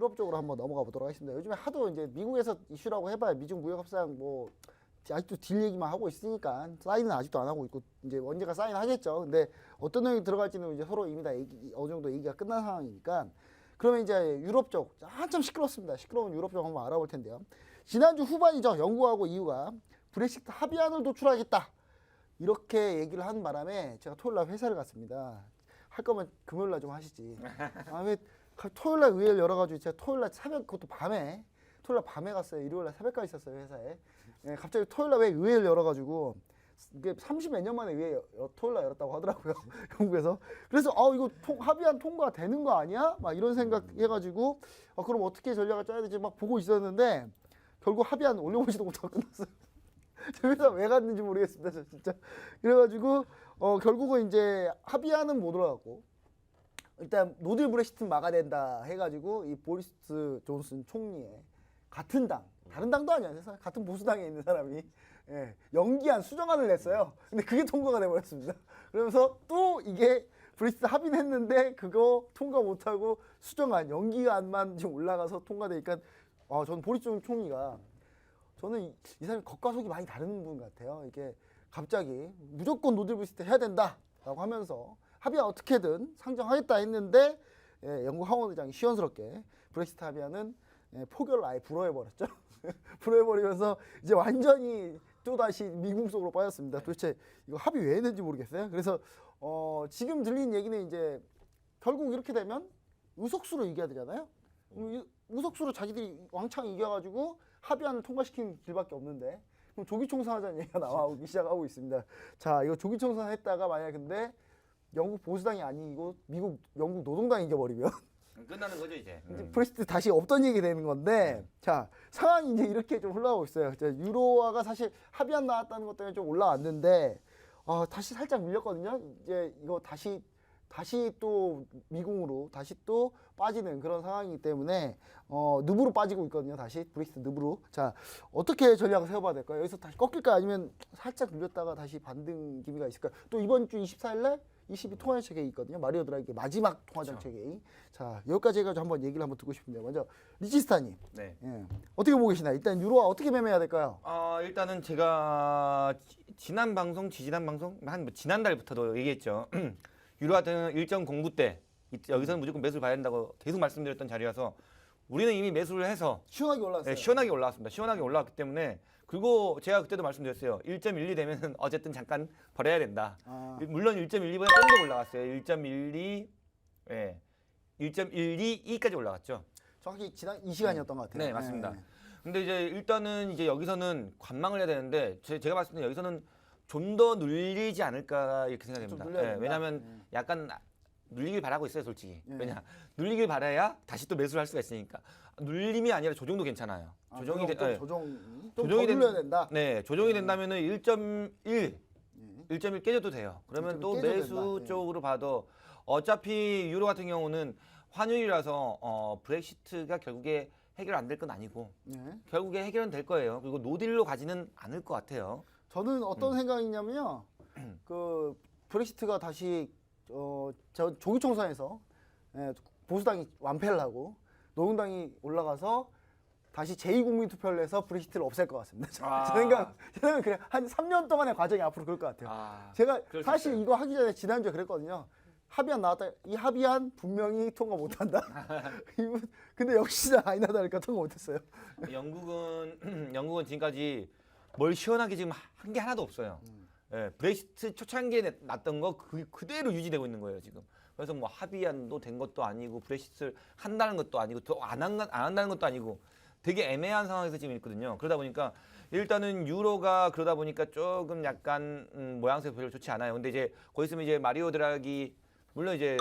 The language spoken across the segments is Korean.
유럽 쪽으로 한번 넘어가 보도록 하겠습니다. 요즘에 하도 이제 미국에서 이슈라고 해봐야 미중 무역 협상 뭐 아직도 딜 얘기만 하고 있으니까 사인은 아직도 안 하고 있고 이제 언제가 사인하겠죠. 근데 어떤 내용이 들어갈지는 이제 서로 이미 다 어느 정도 얘기가 끝난 상황이니까 그러면 이제 유럽 쪽 한참 시끄럽습니다. 시끄러운 유럽 쪽 한번 알아볼 텐데요. 지난주 후반이죠. 영국하고 EU가 브렉시트 합의안을 도출하겠다. 이렇게 얘기를 한 바람에 제가 토요일날 회사를 갔습니다. 할 거면 금요일날 좀 하시지. 아, 왜 토요일날 의회를 열어가지고 제가 토요일날 새벽 그것도 밤에 토요일날 밤에 갔어요. 일요일날 새벽까지 있었어요 회사에. 예, 갑자기 토요일날 왜 의회를 열어가지고 이게 30몇 년 만에 의회 토요일날 열었다고 하더라고요. 영국에서. 그래서 이거 합의안 통과 되는 거 아니야? 막 이런 생각 해가지고 그럼 어떻게 전략을 짜야 되지 막 보고 있었는데 결국 합의안 올려보지도 못하고 끝났어요. 저 회사 왜 갔는지 모르겠습니다. 저 진짜. 그래가지고 결국은 이제 합의안은 못 들어갔고 일단 노딜 브렉시트 막아야 된다 해가지고 이 보리스 존슨 총리의 같은 당 다른 당도 아니야. 같은 보수당에 있는 사람이 연기안 수정안을 냈어요. 근데 그게 통과가 돼버렸습니다. 그러면서 또 이게 브렉시트 합의는 했는데 그거 통과 못하고 수정안 연기안만 지금 올라가서 통과되니까 저는 보리스 총리가 저는 이 사람이 겉과 속이 많이 다른 분 같아요. 이게 갑자기 무조건 노딜 브렉시트 해야 된다라고 하면서 합의안 어떻게든 상정하겠다 했는데 영국 하원 의장이 시원스럽게 브렉시트 합의안은 포결을 아예 불허해버렸죠. 불허해버리면서 이제 완전히 또다시 미궁 속으로 빠졌습니다. 도대체 이거 합의 왜 했는지 모르겠어요. 그래서 지금 들린 얘기는 이제 결국 이렇게 되면 의석수로 이겨야 되잖아요. 의석수로 자기들이 왕창 이겨가지고 합의안을 통과시킨 길밖에 없는데 그럼 조기총선하자는 얘기가 나오기 시작하고 있습니다. 자, 이거 조기총선 했다가 만약 근데 영국 보수당이 아니고 영국 노동당이 이겨버리면 끝나는 거죠 이제. 브렉시트 다시 없던 얘기 되는 건데 자 상황이 이제 이렇게 좀 흘러가고 있어요. 유로화가 사실 합의안 나왔다는 것 때문에 좀 올라왔는데 다시 살짝 밀렸거든요. 이제 이거 다시 또 미궁으로 다시 또 빠지는 그런 상황이기 때문에 늪으로 빠지고 있거든요. 다시 브렉시트 늪으로. 자 어떻게 전략을 세워봐야 될까요? 여기서 다시 꺾일까요? 아니면 살짝 밀렸다가 다시 반등 기미가 있을까요? 또 이번 주 24일날 22 통화정책회의 있거든요. 마리오 드라기 마지막 통화정책회의. 자 여기까지 해가지고 한번 얘기를 한번 듣고 싶은데 먼저 리치스타님. 네. 어떻게 보고 계시나요? 일단 유로화 어떻게 매매해야 될까요? 일단은 제가 지난 방송, 지지난 방송 지난달부터도 얘기했죠. 유로 같은 일정 공부 때 여기서는 무조건 매수를 봐야 된다고 계속 말씀드렸던 자리여서 우리는 이미 매수를 해서 시원하게 올랐어요. 시원하게 올라왔습니다. 시원하게 올라왔기 때문에 그리고 제가 그때도 말씀드렸어요. 1.12 되면은 어쨌든 잠깐 버려야 된다. 물론 1.12보다 좀 더 올라갔어요. 1.12, 1.122까지 올라갔죠. 정확히 지난 이 시간이었던 것 같아요. 네, 맞습니다. 근데 이제 일단은 이제 여기서는 관망을 해야 되는데 제가 봤을 때 여기서는 좀 더 눌리지 않을까 이렇게 생각됩니다. 왜냐하면 약간 눌리길 바라고 있어요, 솔직히. 왜냐 눌리길 바라야 다시 또 매수를 할 수가 있으니까 조림이 아니라 조정도 괜찮아요. 조정이 조정이 된다. 네, 조정이 된다면은 1.1 깨져도 돼요. 그러면 또 매수 된다. 쪽으로 봐도 어차피 유로 같은 경우는 환율이라서 브렉시트가 결국에 해결 안 될 건 아니고 결국에 해결은 될 거예요. 그리고 노딜로 가지는 않을 것 같아요. 저는 어떤 생각이냐면요. 그 브렉시트가 다시 조기총선에서 보수당이 완패를 하고 노동당이 올라가서 다시 제2국민투표를 해서 브렉시트를 없앨 것 같습니다. 제 생각은 그냥 한 3년 동안의 과정이 앞으로 그럴 것 같아요. 제가 사실 이거 하기 전에 지난주에 그랬거든요. 합의안 나왔다. 이 합의안 분명히 통과 못한다. 근데 역시나 아니나 다를까 통과 못했어요. 영국은 지금까지 뭘 시원하게 지금 한 게 하나도 없어요. 브렉시트 초창기에 났던 거 그대로 유지되고 있는 거예요 지금. 그래서 뭐 합의안도 된 것도 아니고 브렉시트를 한다는 것도 아니고 또 안 한다는 것도 아니고 되게 애매한 상황에서 지금 있거든요. 그러다 보니까 일단은 유로가 그러다 보니까 조금 약간 모양새가 별로 좋지 않아요. 근데 이제 거기 있으면 이제 마리오 드라기 물론 이제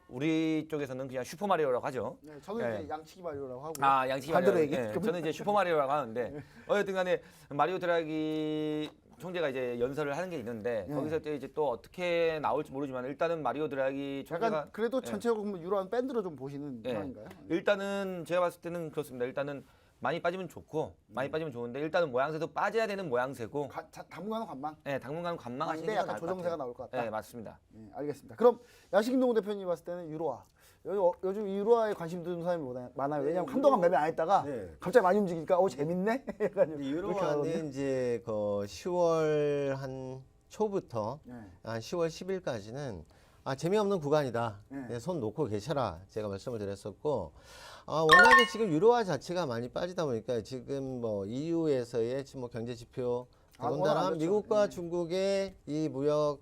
우리 쪽에서는 그냥 슈퍼 마리오라고 하죠. 네, 저는 이제 양치기 마리오라고 하고. 양치기 마리오. 저는 이제 슈퍼 마리오라고 하는데 어쨌든간에 마리오 드라기 총재가 이제 연설을 하는 게 있는데 거기서 이제 또 어떻게 나올지 모르지만 일단은 마리오 드라기 총재가 약간 그래도 전체적으로 보면 유로한 밴드로 좀 보시는 상황인가요? 일단은 제가 봤을 때는 그렇습니다. 일단은 많이 빠지면 좋고 많이 빠지면 좋은데 일단은 모양새도 빠져야 되는 모양새고 당분간은 관망? 네, 당분간은 관망하시는 게 약간 나을 것 조정세가 같아요. 나올 것 같다? 네, 맞습니다. 알겠습니다. 그럼 야식인동 대표님 봤을 때는 유로화 요즘 유로화에 관심 두는 사람이 많아요. 왜냐면 한동안 매매 안 했다가 네. 갑자기 많이 움직이니까 재밌네. 해가지고 근데 그렇게 하거든요. 유로화는 이제 그 10월 한 초부터 네. 한 10월 10일까지는 재미없는 구간이다. 네. 네, 손 놓고 계셔라. 제가 말씀을 드렸었고, 워낙에 지금 유로화 자체가 많이 빠지다 보니까 지금 뭐 EU에서의 지금 뭐 경제 지표, 워낙 안 더군다나 좋죠. 미국과 네. 중국의 이 무역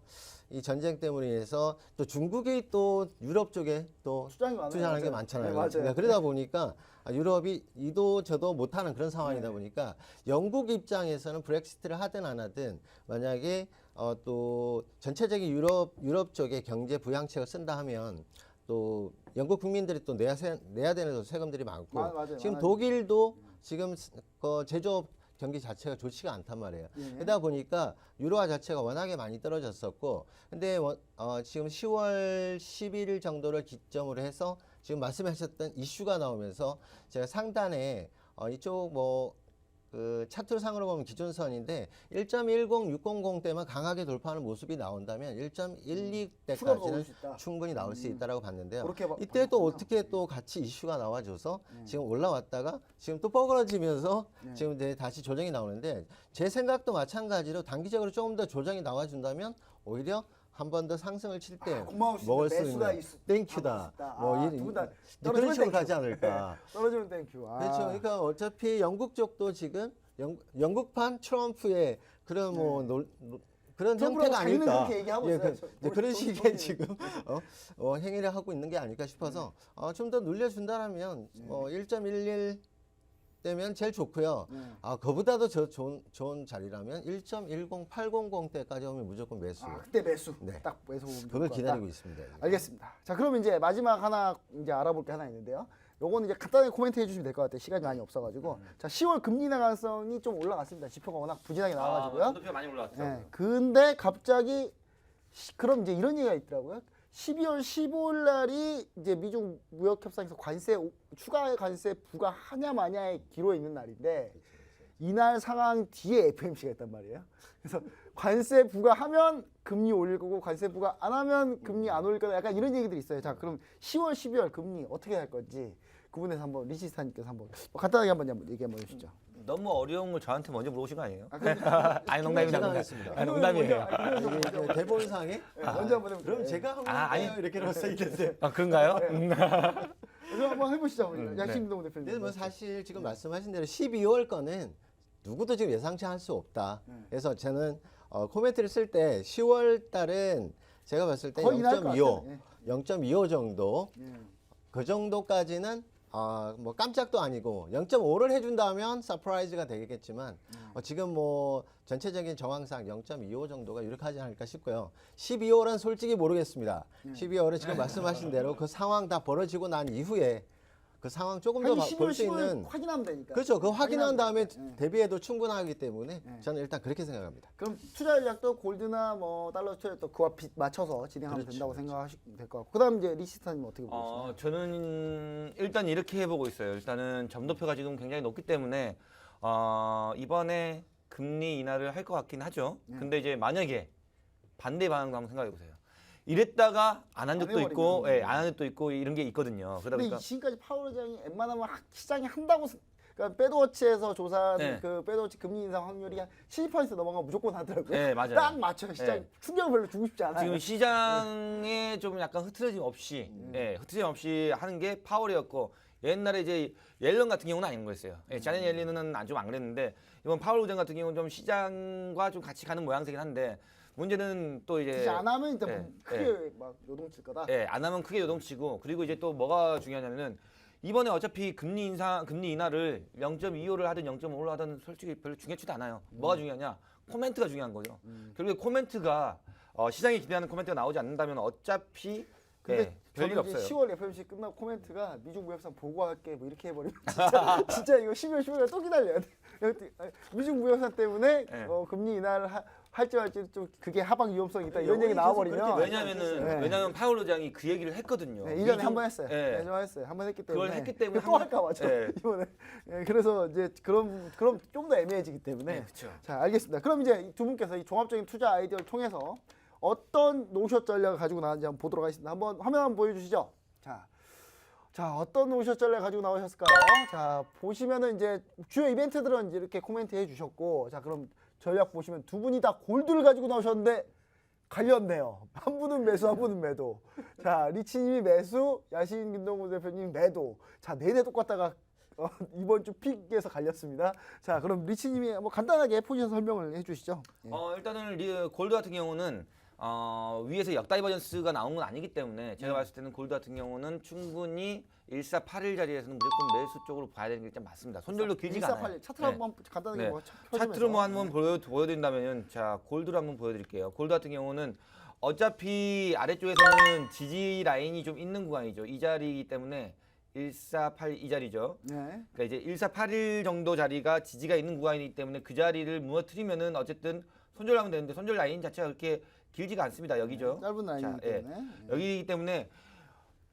이 전쟁 때문에 인해서 또 중국이 또 유럽 쪽에 또 투자하는 게 많아요. 투자하는 게 맞아요. 많잖아요. 네, 맞아요. 그러니까 그러다 보니까 유럽이 이도 저도 못하는 그런 상황이다 네. 보니까 영국 입장에서는 브렉시트를 하든 안 하든 만약에 또 전체적인 유럽 쪽에 경제 부양책을 쓴다 하면 또 영국 국민들이 또 내야 되는 세금들이 많고 맞아요. 지금 많아요. 독일도 지금 그 제조업 경기 자체가 좋지가 않단 말이에요. 예. 그러다 보니까 유로화 자체가 워낙에 많이 떨어졌었고, 근데 지금 10월 11일 정도를 기점으로 해서 지금 말씀하셨던 이슈가 나오면서 제가 상단에 이쪽 그 차트상으로 보면 기준선인데 1.10600 때만 강하게 돌파하는 모습이 나온다면 1.12 추가로 올 때까지는 수 있다. 충분히 나올 수 있다라고 봤는데요. 그렇게 이때 또 봤군요. 어떻게 또 같이 이슈가 나와줘서 지금 올라왔다가 지금 또 뻐그러지면서 지금 이제 다시 조정이 나오는데 제 생각도 마찬가지로 단기적으로 조금 더 조정이 나와준다면 오히려 한 번 더 상승을 칠 때 고마울 수 먹을 수 매수가 있는 땡큐다. 두분 다 그런 식으로 가지 않을까. 떨어지면 땡큐. 그렇죠. 그러니까 어차피 영국 쪽도 지금 영국판 트럼프의 그런 그런 트럼프라고 형태가 자기는 아닐까. 그렇게 얘기하고 있어요. 이제 그런 식의 지금 행위를 하고 있는 게 아닐까 싶어서 좀 더 눌려준다라면 1.11 되면 제일 좋고요. 그보다도 좋은 자리라면 1.10800 때까지 오면 무조건 매수. 그때 매수. 네. 딱 매수 보면 그걸 기다리고 있습니다. 지금. 알겠습니다. 자, 그럼 이제 마지막 하나 이제 알아볼 게 하나 있는데요. 요거는 이제 간단하게 코멘트 해주시면 될 것 같아요. 시간이 많이 없어가지고. 자, 10월 금리 인하 가능성이 좀 올라갔습니다. 지표가 워낙 부진하게 나와가지고요. 전도표가 많이 올라왔죠. 네. 근데 갑자기 그럼 이제 이런 얘기가 있더라고요. 12월 15일 날이 이제 미중 무역 협상에서 추가 관세 부과하냐 마냐의 기로에 있는 날인데 이날 상황 뒤에 FMC가 있단 말이에요. 그래서 관세 부과하면 금리 올릴 거고 관세 부과 안 하면 금리 안 올릴 거다. 약간 이런 얘기들이 있어요. 자, 그럼 10월, 12월 금리 어떻게 할 건지 그 부분에서 한번 리시스타님께서 한번 간단하게 한번 얘기 한번 해주시죠. 너무 어려운 걸 저한테 먼저 물어보신 거 아니에요? 아니 제가 농담입니다. 하겠습니다. 아니 농담이에요. 이게 대본상에 먼저 한번 해볼게요. 그럼 제가 한번 아니. 이렇게 써 있는데. 그런가요? 그럼 한번 해보시죠. 네. 양심동 대표님. 근데 뭐 사실 지금 말씀하신 대로 12월 거는 누구도 지금 예상치 할 수 없다. 그래서 저는 코멘트를 쓸 때 10월 달은 제가 봤을 때 거의 인하할 것 0.25, 같아요. 0.25 정도 그 정도까지는 뭐 깜짝도 아니고 0.5를 해준다면 서프라이즈가 되겠지만 지금 뭐 전체적인 정황상 0.25 정도가 유력하지 않을까 싶고요. 12월은 솔직히 모르겠습니다. 12월은 지금 말씀하신 대로 그 상황 다 벌어지고 난 이후에 그 상황 조금 더 볼 수 있는 확인하면 되니까. 그렇죠. 그거 확인한 다음에 되니까. 대비해도 충분하기 때문에 저는 일단 그렇게 생각합니다. 그럼 투자 전략도 골드나 뭐 달러 투자도 그와 맞춰서 진행하면 그렇죠, 된다고 그렇죠. 생각하시면 될 것 같고. 그다음 이제 리시스타님 어떻게 보세요? 저는 일단 이렇게 해보고 있어요. 일단은 점도표가 지금 굉장히 높기 때문에 이번에 금리 인하를 할 것 같긴 하죠. 근데 이제 만약에 반대 방향도 한번 생각해 보세요. 이랬다가 안 한 적도 있고, 해버리면. 안 한 적도 있고 이런 게 있거든요. 그러다 근데 보니까 지금까지 파월 의장이 웬만하면 시장이 한다고 그러니까 배드워치에서 조사한 네. 그 배드워치 금리 인상 확률이 한 70% 넘어가면 무조건 하더라고요. 네, 맞아요. 딱 맞춰요. 시장 네. 충격을 별로 주고 싶지 않아요. 지금 시장에 좀 약간 흐트러짐 없이, 흐트러짐 없이 하는 게 파월이었고 옛날에 이제 옐런 같은 경우는 아닌 거였어요. 자넷 옐런은 좀 안 그랬는데 이번 파월 의장 같은 경우는 좀 시장과 좀 같이 가는 모양새긴 한데 문제는 또 이제 진짜 안 하면 일단 네, 크게 막 요동칠 거다. 안 하면 크게 요동치고 그리고 이제 또 뭐가 중요하냐면은 이번에 어차피 금리 인하를 0.25를 하든 0.5를 하든 솔직히 별로 중요치도 않아요. 뭐가 중요하냐? 코멘트가 중요한 거죠. 결국에 코멘트가 시장이 기대하는 코멘트가 나오지 않는다면 어차피 근데 별일 저는 이제 없어요. 10월 FOMC 끝나고 코멘트가 미중 무역상 보고할게 뭐 이렇게 해버리면 진짜 이거 12월 15일에 또 기다려야 돼. 미중 무역상 때문에 네. 금리 인하를 할지 말지 좀 그게 하방 위험성이 있다 이런 영원히 얘기 나와버리면 계속 그렇게 왜냐하면 파월 의장이 그 얘기를 했거든요. 네, 1년에 한 번 했어요. 네. 1년에 했어요. 한 번 했기 때문에 그걸 했기 때문에 또 할까 봐 네. 이번에. 그래서 이제 그럼 좀 더 애매해지기 때문에. 네, 그렇죠. 자, 알겠습니다. 그럼 이제 두 분께서 이 종합적인 투자 아이디어를 통해서 어떤 노숏 전략을 가지고 나왔는지 한번 보도록 하겠습니다. 한번 화면 한번 보여주시죠. 자, 자, 어떤 오션 전략 가지고 나오셨을까요? 자, 보시면은 이제 주요 이벤트들은 이제 이렇게 코멘트 해주셨고, 자, 그럼 전략 보시면 두 분이 다 골드를 가지고 나오셨는데 갈렸네요. 한 분은 매수, 한 분은 매도. 자, 리치님이 매수, 야신 김동훈 대표님 매도. 자, 네네 똑같다가 이번 주 픽에서 갈렸습니다. 자, 그럼 리치님이 뭐 간단하게 포지션 설명을 해주시죠. 예. 일단은 골드 같은 경우는 위에서 역다이버전스가 나온 건 아니기 때문에 제가 봤을 때는 골드 같은 경우는 충분히 1481 자리에서는 무조건 매수 쪽으로 봐야 되는 게 일단 맞습니다. 손절도 길지가 않아요. 1481 차트를 한번 간단하게 네. 뭐 차트로 뭐 한번 보여드린다면 자 골드로 한번 보여드릴게요. 골드 같은 경우는 어차피 아래쪽에서는 지지 라인이 좀 있는 구간이죠. 이 자리이기 때문에 1482 이 자리죠. 네. 그러니까 이제 1481 정도 자리가 지지가 있는 구간이기 때문에 그 자리를 무너뜨리면은 어쨌든 손절하면 되는데 손절 라인 자체가 그렇게 길지가 않습니다. 여기죠. 짧은 라인이기 자, 예. 때문에. 여기이기 때문에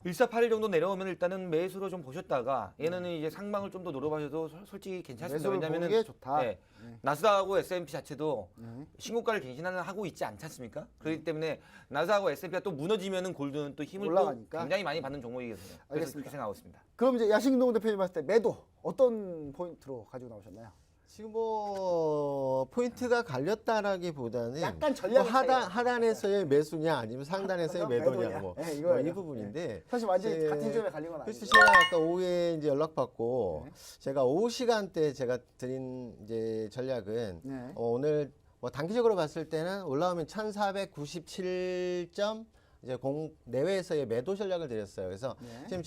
1481 정도 내려오면 일단은 매수로 좀 보셨다가 얘는 이제 상방을 좀 더 노려봐셔도 솔직히 괜찮습니다. 매수를 보는 왜냐면은 게 좋다. 예, 나스닥하고 S&P 자체도 네. 신고가를 갱신하는 하고 있지 않지 않습니까? 그렇기 때문에 나스닥하고 S&P가 또 무너지면은 골드는 또 힘을 올라가니까. 또 굉장히 많이 받는 종목이거든요. 그래서 알겠습니다. 그렇게 생각하고 있습니다. 그럼 이제 야신동훈 대표님 봤을 때 매도 어떤 포인트로 가지고 나오셨나요? 지금 뭐 포인트가 갈렸다라기보다는 약간 전략의 차이예요. 하단에서의 매수냐 아니면 상단에서의 매도냐 매도냐. 뭐, 네, 뭐 이거예요. 이 부분인데 사실 완전히 제- 같은 지점에 갈린 건 아니고. 그래서 제가 아까 오후에 이제 연락받고 네. 제가 오후 시간대 제가 드린 이제 전략은 네. 오늘 뭐 단기적으로 봤을 때는 올라오면 1497점 이제 내외에서의 매도 전략을 드렸어요. 그래서 네.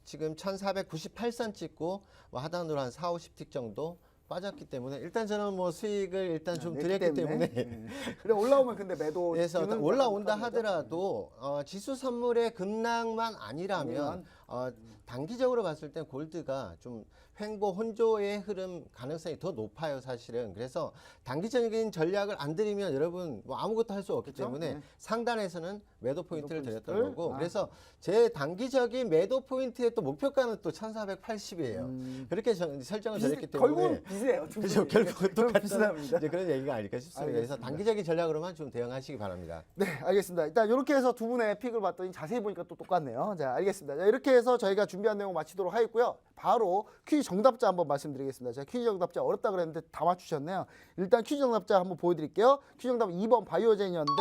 지금 1498선 찍고 뭐 하단으로 한 4, 50틱 정도 빠졌기 때문에 일단 저는 뭐 수익을 일단 좀 냈기 드렸기 때문에 네. 그래 올라오면 근데 매도 그래서 기준은 올라온다 약간 하더라도 지수 선물의 급락만 아니라면 단기적으로 봤을 땐 골드가 좀 횡보 혼조의 흐름 가능성이 더 높아요, 사실은. 그래서 단기적인 전략을 안 들이면 여러분 뭐 아무것도 할 수 없기 그쵸? 때문에 네. 상단에서는 매도 포인트를 포인트를? 드렸던 거고 아. 그래서 제 단기적인 매도 포인트의 또 목표가는 또 1480이에요. 그렇게 설정을 드렸기 때문에 결국은 비슷해요. 두 그죠. 분이. 결국은 네, 똑같은 비슷합니다. 이제 그런 얘기가 아닐까 싶습니다. 그래서 알겠습니다. 단기적인 전략으로만 좀 대응하시기 바랍니다. 네, 알겠습니다. 일단 이렇게 해서 두 분의 픽을 봤더니 자세히 보니까 또 똑같네요. 자, 알겠습니다. 자, 이렇게 해서 저희가 준비한 내용 마치도록 하겠고요. 바로 퀴즈 정답자 한번 말씀드리겠습니다. 제가 퀴즈 정답자 어렵다 그랬는데 다 맞추셨네요. 일단 퀴즈 정답자 한번 보여드릴게요. 퀴즈 정답은 2번 바이오제니언데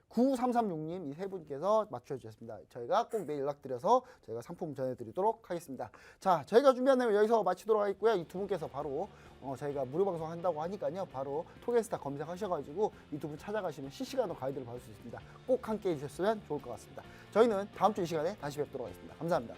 3560-9598-9336님 이 세 분께서 맞춰주셨습니다. 저희가 꼭 내일 연락드려서 저희가 상품 전해드리도록 하겠습니다. 자, 저희가 준비한 내용 여기서 마치도록 하겠고요. 이 두 분께서 바로 저희가 무료 방송 한다고 하니까요. 바로 토게스타 검색하셔가지고 이 두 분 찾아가시면 실시간으로 가이드를 받을 수 있습니다. 꼭 함께 해주셨으면 좋을 것 같습니다. 저희는 다음 주 이 시간에 다시 뵙도록 하겠습니다. 감사합니다.